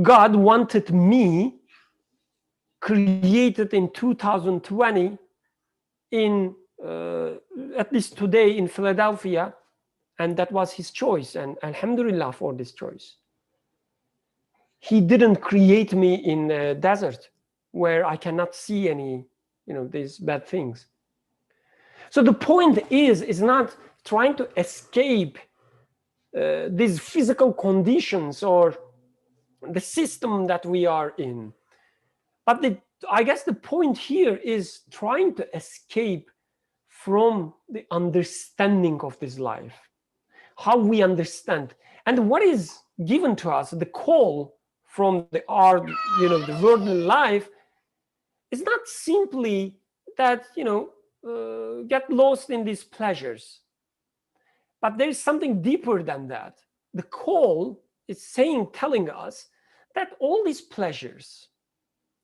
God wanted me created in 2020 in, at least today, in Philadelphia, and that was his choice, and alhamdulillah for this choice. He didn't create me in a desert where I cannot see any, you know, these bad things. So the point is not trying to escape these physical conditions or the system that we are in. But I guess the point here is trying to escape from the understanding of this life, how we understand, and what is given to us, the call from the art, you know, the worldly life, is not simply that, you know, get lost in these pleasures. But there is something deeper than that. The call is telling us that all these pleasures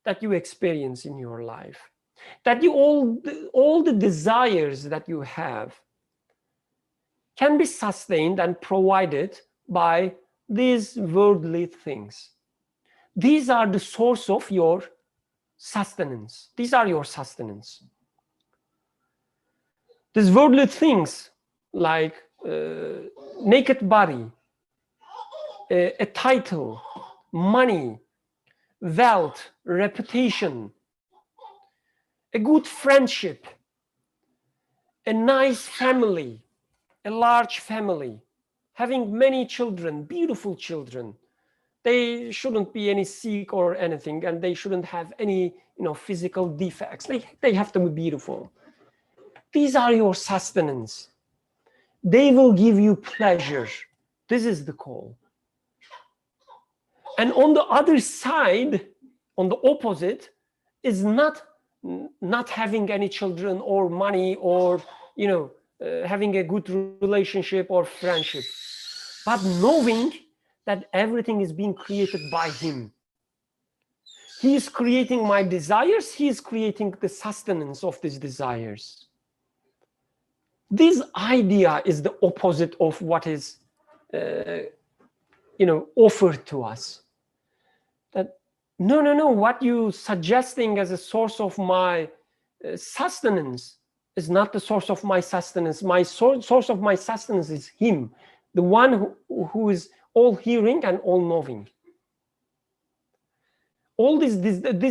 that you experience in your life, that all the desires that you have, can be sustained and provided by these worldly things. These are the source of your sustenance. These are your sustenance. These worldly things like naked body, a title, money, wealth, reputation, a good friendship, a nice family, a large family, having many children, beautiful children. They shouldn't be any sick or anything, and they shouldn't have any, you know, physical defects. They have to be beautiful. These are your sustenance. They will give you pleasure. This is the call. And on the other side, on the opposite, is not having any children or money or, you know, having a good relationship or friendship, but knowing that everything is being created by him. He is creating my desires. He is creating the sustenance of these desires. This idea is the opposite of what is, you know, offered to us. That no, what you suggesting as a source of my sustenance is not the source of my sustenance. My source of my sustenance is him. the one who is all hearing and all knowing. All this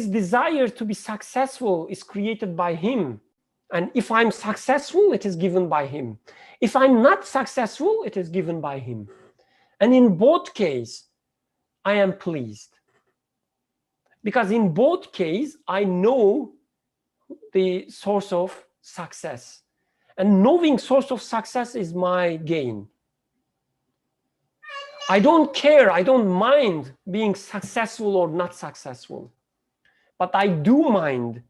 desire to be successful is created by him. And if I'm successful, it is given by him. If I'm not successful, it is given by him. And in both cases, I am pleased. Because in both cases, I know the source of success. And knowing source of success is my gain. I don't care, I don't mind being successful or not successful. But I do mind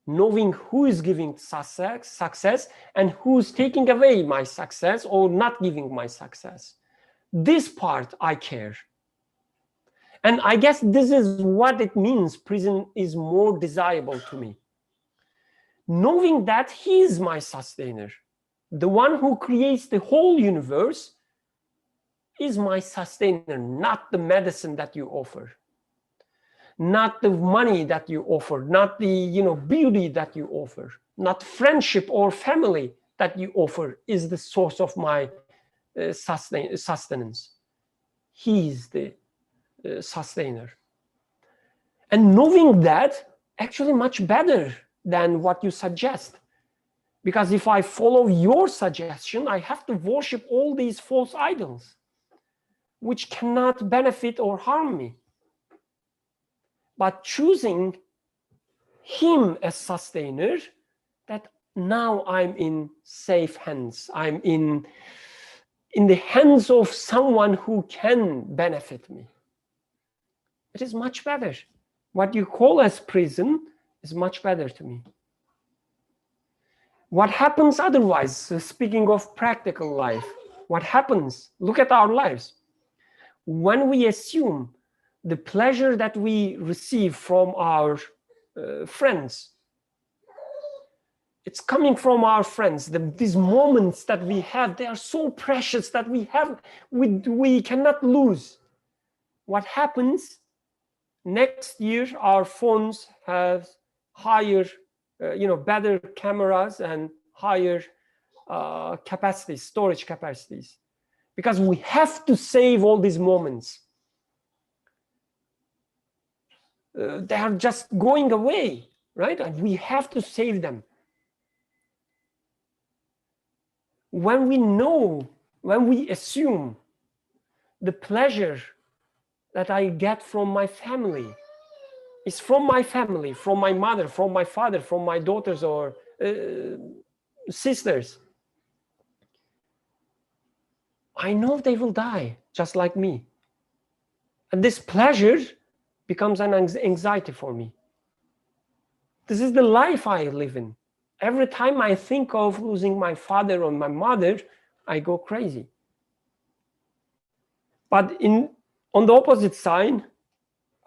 knowing who is giving success and who's taking away my success or not giving my success. This part I care. And I guess this is what it means prison is more desirable to me. Knowing that he is my sustainer, the one who creates the whole universe is my sustainer, not the medicine that you offer, not the money that you offer, not the beauty that you offer, not friendship or family that you offer is the source of my sustenance. He is the sustainer. And knowing that actually much better than what you suggest. Because if I follow your suggestion, I have to worship all these false idols, which cannot benefit or harm me. But choosing him as sustainer, that now I'm in safe hands. I'm in the hands of someone who can benefit me. It is much better. What you call as prison is much better to me. What happens otherwise, speaking of practical life, what happens? Look at our lives. When we assume the pleasure that we receive from our friends, it's coming from our friends. These moments that we have, they are so precious that we cannot lose. What happens? Next year, our phones have higher, better cameras and higher capacities, storage capacities, because we have to save all these moments. They are just going away, right? And we have to save them. When we assume the pleasure that I get from my family is from my family, from my mother, from my father, from my daughters or sisters, I know they will die just like me. And this pleasure becomes an anxiety for me. This is the life I live in. Every time I think of losing my father or my mother, I go crazy. But on the opposite side,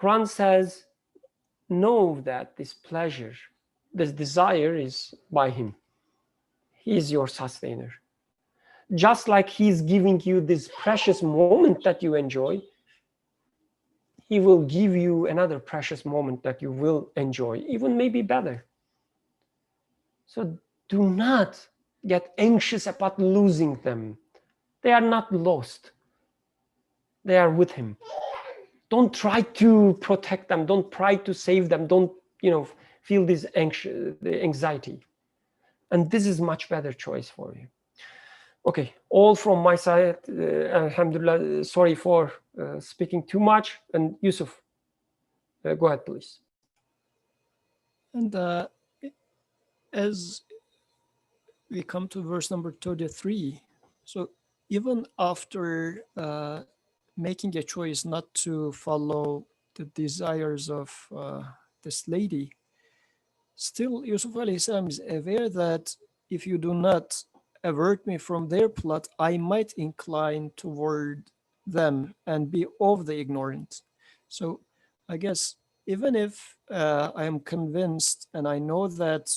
Quran says, know that this pleasure, this desire is by him. He is your sustainer. Just like he's giving you this precious moment that you enjoy, he will give you another precious moment that you will enjoy, even maybe better. So do not get anxious about losing them. They are not lost. They are with him. Don't try to protect them. Don't try to save them. Don't, feel this anxiety. And this is much better choice for you. Okay, all from my side. Alhamdulillah, sorry for speaking too much. And Yusuf, go ahead, please. And as we come to verse number 33, so even after making a choice not to follow the desires of this lady, still Yusuf alayhi salam is aware that if you do not avert me from their plot, I might incline toward them and be of the ignorant. So I guess even if I am convinced and I know that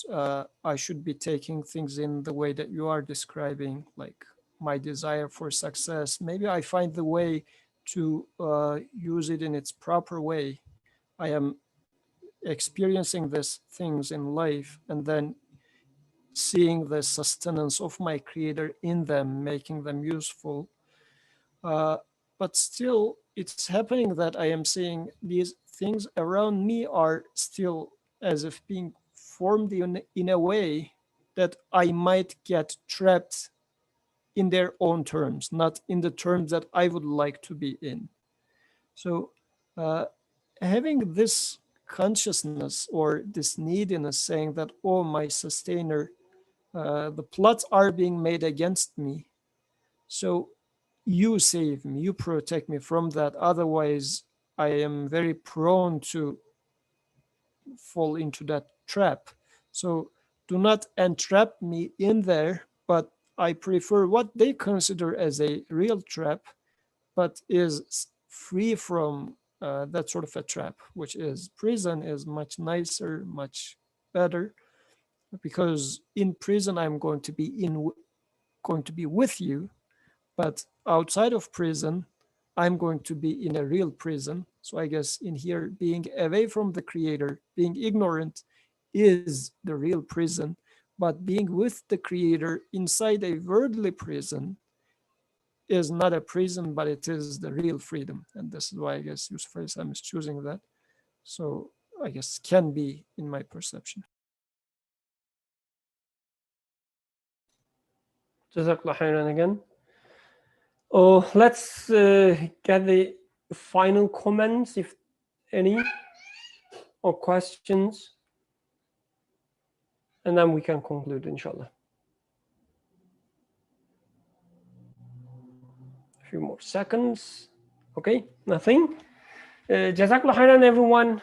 I should be taking things in the way that you are describing, like my desire for success, maybe I find the way to use it in its proper way. I am experiencing these things in life and then seeing the sustenance of my creator in them, making them useful. but still it's happening that I am seeing these things around me are still as if being formed in a way that I might get trapped in their own terms, not in the terms that I would like to be in. So having this consciousness or this neediness saying that, oh, my sustainer, the plots are being made against me. So you save me, you protect me from that. Otherwise, I am very prone to fall into that trap. So do not entrap me in there, but I prefer what they consider as a real trap, but is free from that sort of a trap, which is prison is much nicer, much better, because in prison I'm going to be with you, but outside of prison I'm going to be in a real prison. So I guess in here, being away from the creator, being ignorant is the real prison, but being with the creator inside a worldly prison is not a prison, but it is the real freedom. And this is why I guess Yusuf Islam is choosing that. So I guess can be in my perception. Jazakallah khairan again. Oh, let's get the final comments, if any, or questions, and then we can conclude, inshallah. A few more seconds. Okay, nothing. Jazakallah khairan, everyone.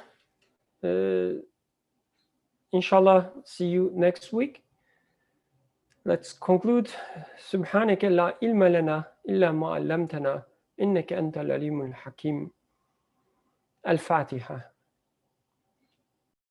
Inshallah, see you next week. Let's conclude. سبحانك لا علم لنا إلا ما علمتنا إنك أنت العليم الحكيم. الفاتحة.